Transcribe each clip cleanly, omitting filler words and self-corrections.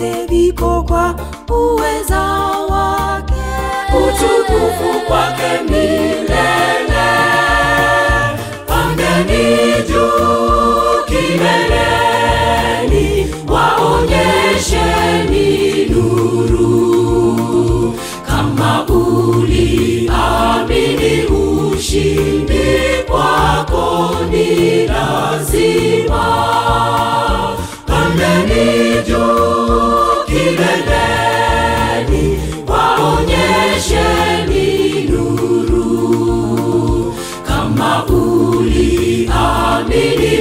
vyote viko kwa uweza wake. Utukufu kwake milele. Pandeni juu kileleni, waonyesheni nuru. Kama uliamini ushindi wako ni lazima. Pandeni juu kileleni, waonyesheni nuru. Kama uliamini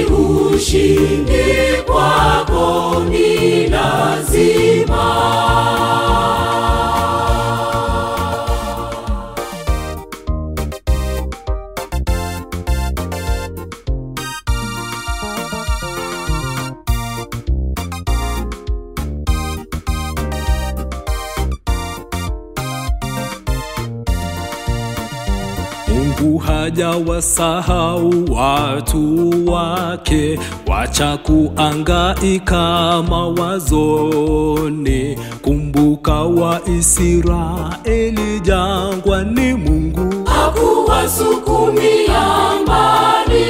ushindi wako ni lazima. Mungu hajawasahau watu wake, wacha kuangaika mawazoni. Kumbuka Waisraeli jangwani, Mungu hakuwasukumia mbali.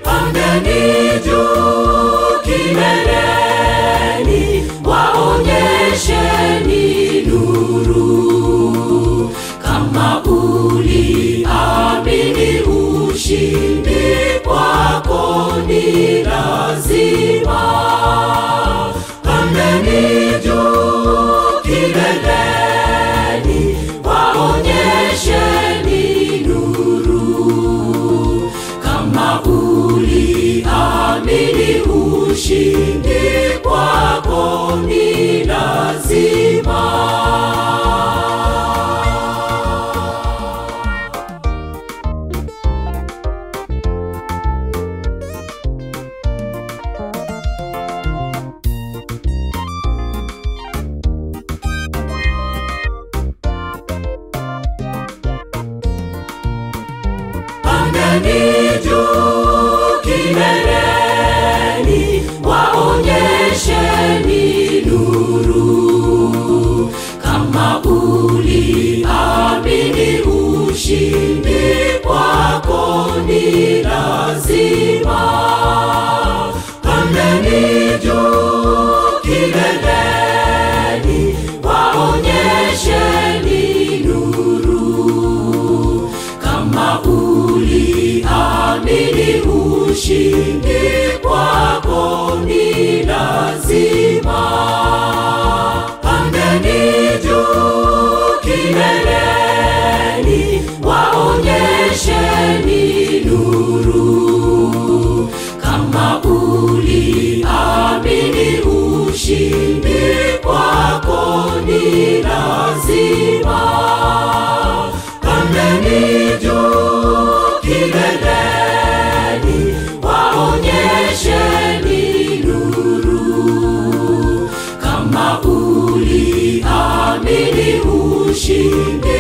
Pandeni juu kileleni, waonyesheni nuru. Kama uliamini ushindi wako ni lazima. Pandeni juu kileleni, waonyesheni nuru. Kama uliamini ushindi wako ni lazima. Pandeni juu kileleni, waonyesheni nuru. Kama uliamini ushindi wako ni lazima. Pandeni juu kileleni, waonyesheni nuru. Kama uliamini ushindi wako ni lazima. Pandeni juu kileleni, waonyesheni nuru. Kama uliamini ushindi wako ni lazima. Pandeni juu kileleni, waonyesheni nuru. Kama uliamini ushindi